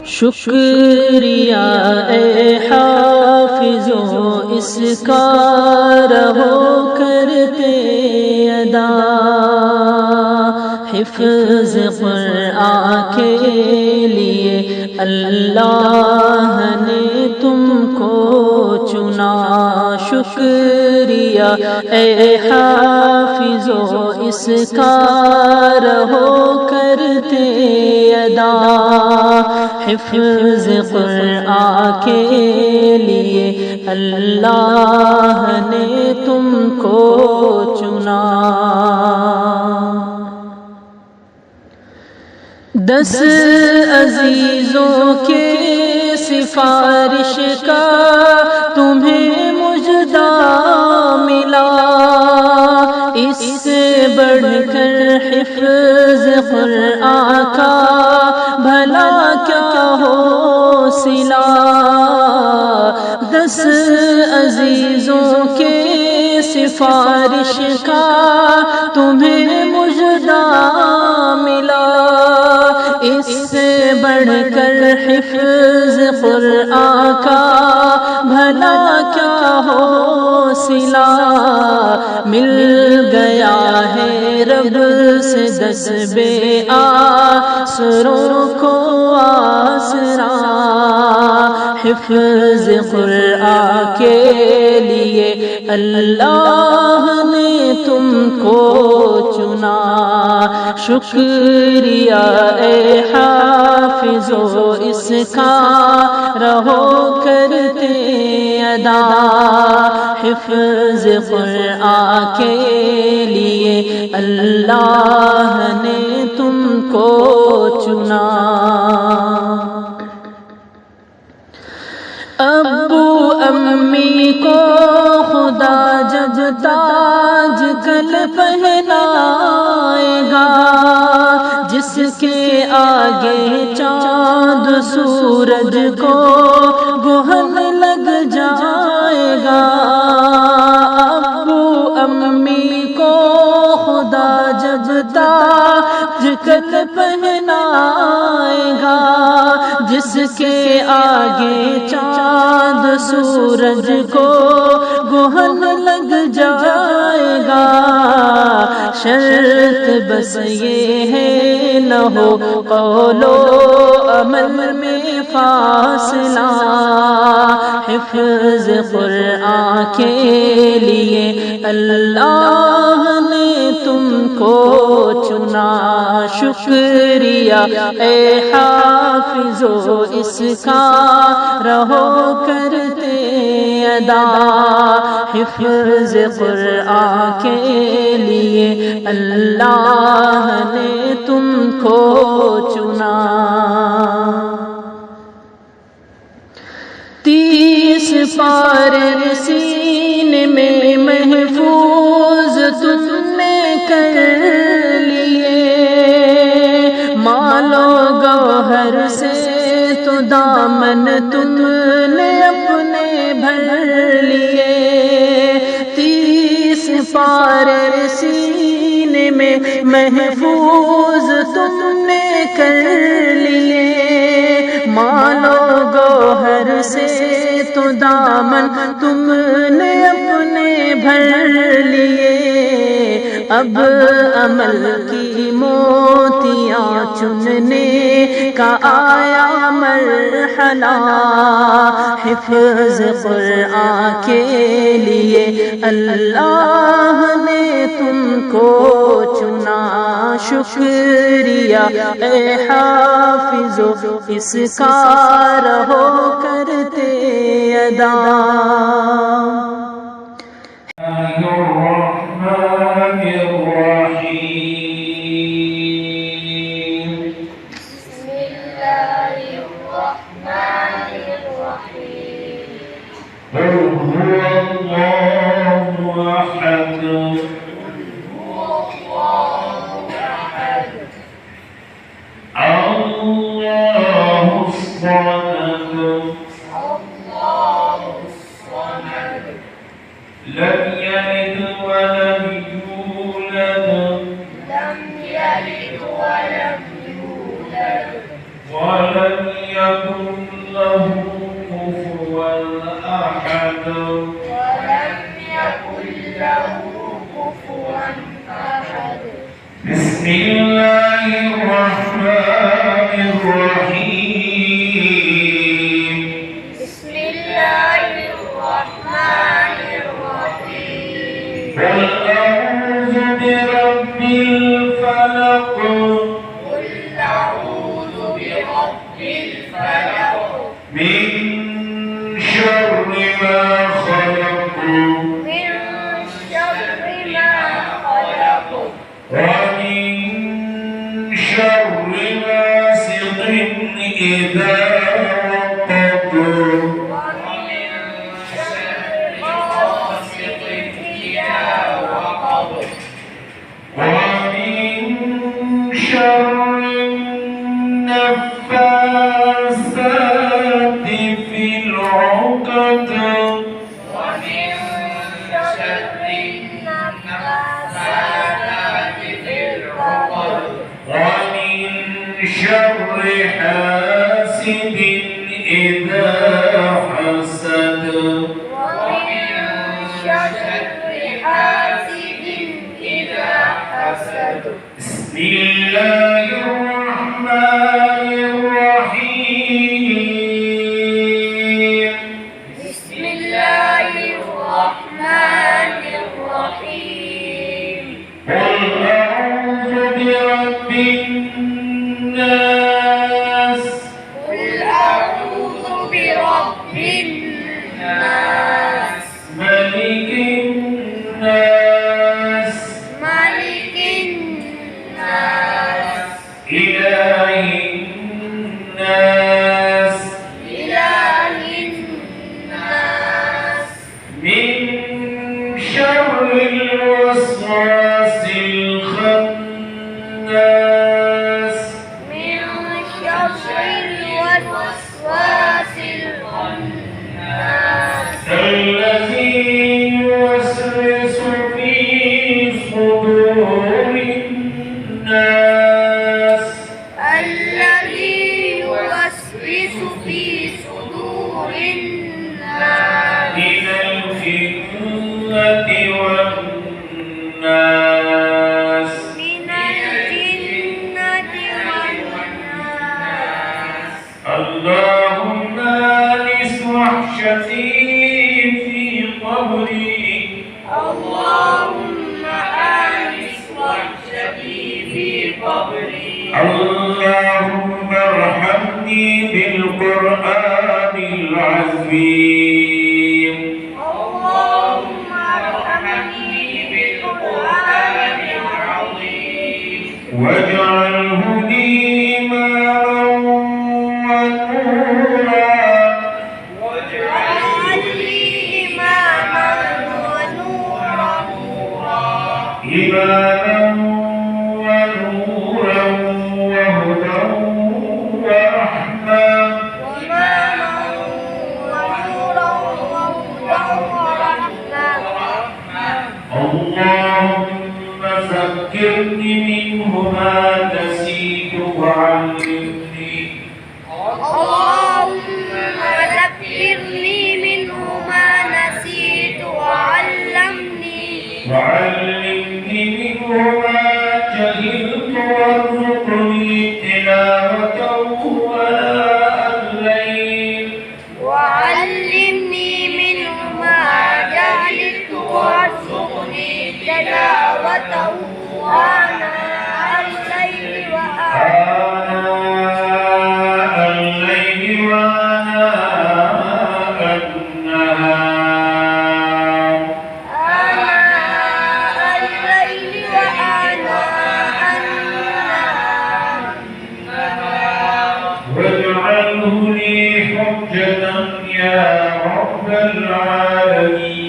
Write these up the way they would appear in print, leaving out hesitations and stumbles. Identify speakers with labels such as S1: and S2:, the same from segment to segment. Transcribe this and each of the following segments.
S1: شکریہ اے حافظو اس کا رہو کرتے ادا، حفظ قرآن کے لیے اللہ نے تم کو چنا۔ شکریہ اے حافظو اس کا رہو کرتے ادا، حفظ قرآن کے لیے اللہ نے تم کو چنا۔ 10 عزیزوں کے سفارش کا تمہیں مجدہ ملا، اس سے بڑھ کر حفظ قرآن کا بھلا کیا ہو صلہ۔ 10 عزیزوں کے سفارش کا تمہیں مجدہ ملا، اس سے بڑھ کر حفظ قرآن کا بھلا کیا ہو صلہ۔ مل گیا ہے رب سے 10 بے آسروں کو آسرا، حفظ قرآن کے لیے اللہ نے تم کو چنا۔ شکریہ اے حافظو اس کا رہو کرتے ادا، حفظ قرآن کے لیے اللہ نے تم کو چنا۔ ابو امی کو خدا جب تاج کل پہنائے گا، جس کے آگے چاند سورج کو گہن لگ جائے گا۔ ابو امی کو خدا جب تاج کل پہنائے گا، جس کے آگے چاند سورج کو گہن لگ جائے گا۔ شرط بس یہ ہے نہ ہو قول و عمل میں فاصلہ، حفظ قرآن کے لیے اللہ نے تم کو چنا۔ شکریہ اے حافظو اس کا رہو کرتے ادا، حفظ قرآن کے لیے اللہ نے تم کو چنا۔ 30 پارے سینے میں محفوظ تم نے کر لیے، مال و گوہر سے تو دامن تم نے اپنے بھر لیے۔ 30 پارے سینے میں محفوظ تم نے کر لیے، مال و گوہر سے تو دامن تم نے اپنے بھر لیے۔ اب عمل کی موتیاں چننے کا آیا مرحلہ، حفظ قرآن کے لیے اللہ نے تم کو چنا۔ شکریہ اے حافظو اس کا رہو کرتے ادا۔
S2: Allah لم يلد ولم يولد ولم يكن له كفوا أحد بسم الله الرحمن الرحيم قل أعوذ برب الفلق من شر ما خلق ومن شر غاسق إذا وقب ومن شر النفاثات في العقد ومن شر حاسد إذا حسد بسم الله الرحمن الرحيم قل أعوذ برب الناس ملك الناس إله الناس من شر الوسواس الخناس الذي يوسوس في صدور الناس من الجنة والناس اللهم آنس وحشتي في قبري اللهم ارحمني بالقرآن العظيم واجعله لي إماما ونورا وهدى ورحمة اللهم ذكرني منه ما نسيت وعلمني منه ما جهلت وارزقني تلاوته ولا الليل آناء الليل وآناء النهار واجعله لي حجة يا رب العالمين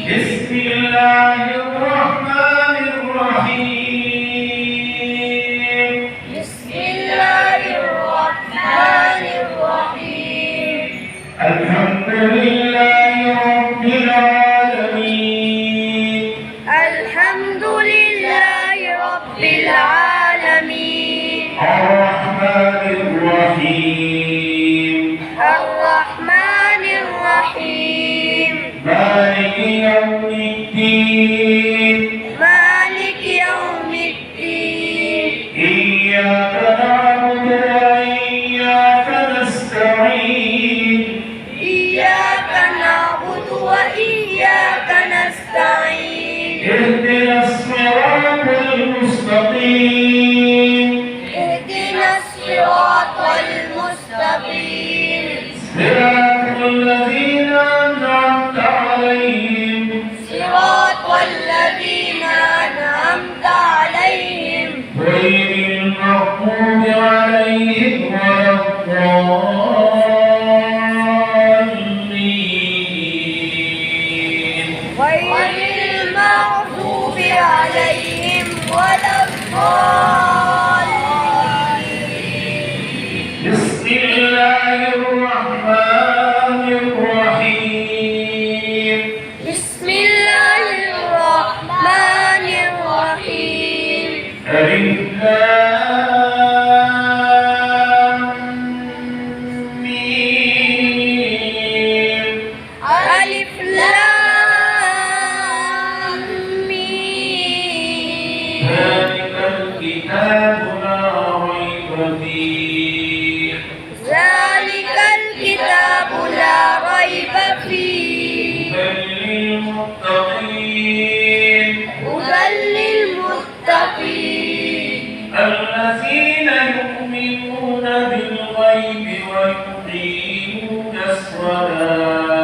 S2: بسم الله الرحمن الرحيم
S3: rabbil alamin.
S2: Ar-Rahmanir Rahim.
S3: Ar-Rahmanir Rahim.
S2: Maliki Yawmiddin.
S3: Maliki Yawmiddin.
S2: Iyyaka na'budu wa iyyaka nasta'in.
S3: Iyyaka na'budu wa iyyaka nasta'in.
S2: اهدنا الصراط المستقيم.
S3: اهدنا الصراط المستقيم.
S2: صراط الذين أنعمت عليهم
S3: صراط الذين أنعمت عليهم
S2: غير المغضوب عليهم ولا الضالين.
S3: غير المغضوب عليهم ولا الضالين.
S2: بسم الله الرحمن الرحيم.
S3: بسم الله الرحمن الرحيم.
S2: ألف لام ميم.
S3: ألف لام ميم.
S2: ذلك الكتاب لا ريب فيه.
S3: ذلك الكتاب لا ريب فيه.
S2: هدى للمتقين.
S3: هدى للمتقين.
S2: الذين يؤمنون بالغيب ويقيمون الصلاة.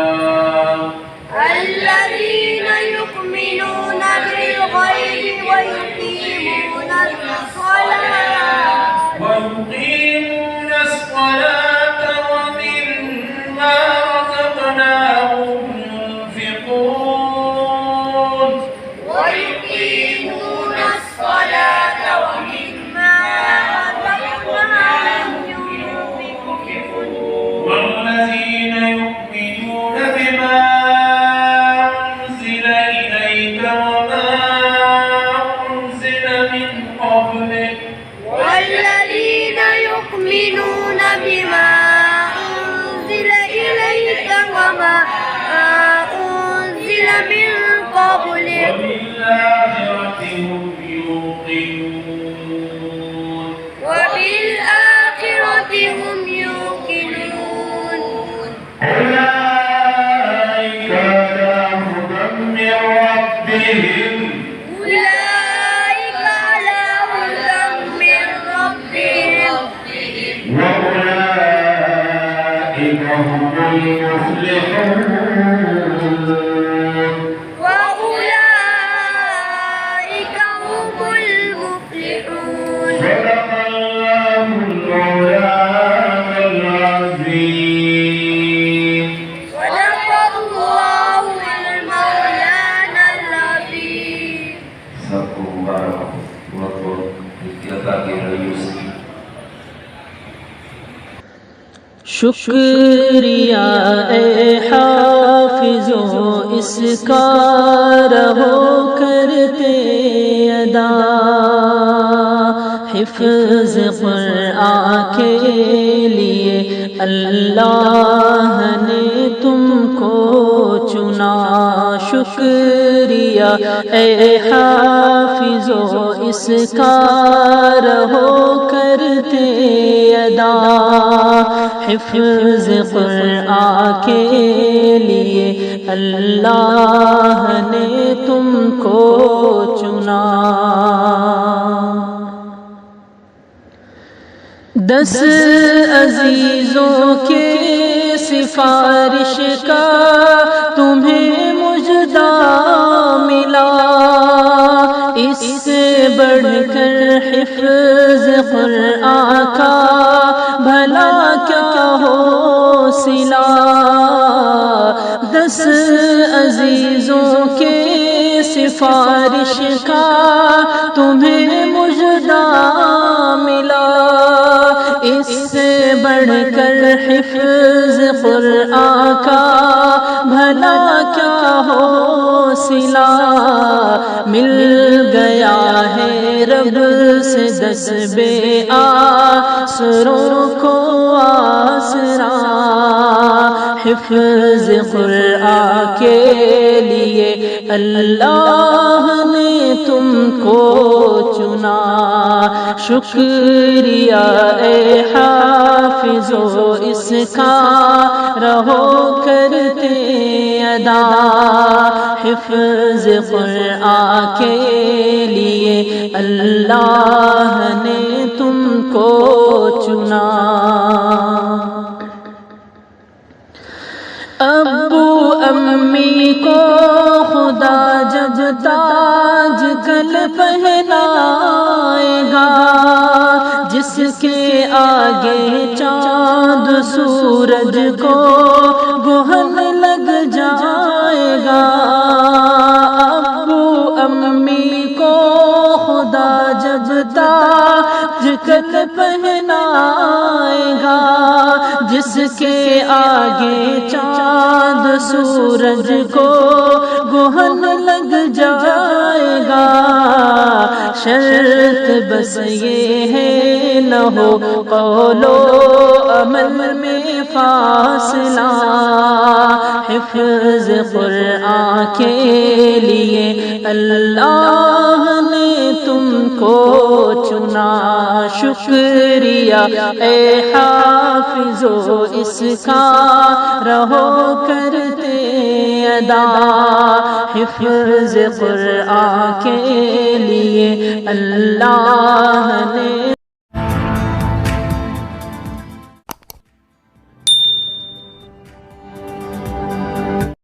S3: الذين يؤمنون بالغيب ويقيمون الصلاة.
S2: ويقيمون الصلاة ومما رزقناهم ينفقون.
S3: ويقيمون الصلاة ومما رزقناهم ينفقون.
S2: والذين يؤمنون بما أنزل إليك وما أنزل من قبلك.
S3: والذين يؤمنون بما أنزل إليك وما أنزل من قبلك.
S2: وبالآخرة هم يوقنون.
S3: وبالآخرة هم يوقنون.
S2: أولئك على هدى من ربهم.
S3: أولئك على هدى من ربهم.
S2: وأولئك هم المفلحون.
S3: وأولئك هم المفلحون.
S2: صدق الله المولانا العظيم.
S3: صدق الله المولانا العظيم.
S4: Satu barang waktu kita kira Yusuf.
S1: शुक्रिया ए हाफिजो इसका रहो करते अदा हिफ्ज़ क़ुरआन के लिए अल्लाह ने तुमको चुना। शुक्रिया ए हाफिजो इसका रहो करते अदा हिफ्ज़ क़ुरआन के लिए अल्लाह ने तुमको चुना। 10 अजीजों के सिफारिश का तुम्हें मुजदा मिला। इससे बढ़कर हिफ्ज़ क़ुरआन का भला क्या हो सिला। 10 अजीजों के सिफारिश का तुम्हें मुजदा मिला। इससे बढ़कर हिफ्ज़ क़ुरआन का भला क्या हो صلہ مل گیا ہے رب سے 10 بے آسروں کو آسرا حفظ قرآن کے لیے اللہ نے تم کو چنا شکریہ اے حافظو اس کا رہو کرتے ادا حفظ قرآن کے لیے اللہ نے تم کو چنا ابو امی کو خدا جب تاج کل پہنائے گا جس کے آگے چاند سورج کو گہن لگ جائے گا ابو امی کو خدا جب تاج کل پہنائے گا جس کے آگے چاند سورج کو گہن لگ جائے گا شرط بس یہ ہے نہ ہو قول و عمل میں فاصلہ حفظ قرآن کے لیے اللہ نے تم کو چنا شکریہ اے حافظو اس کا رہو کرتے ادا حفظ قرآن کے لیے اللہ نے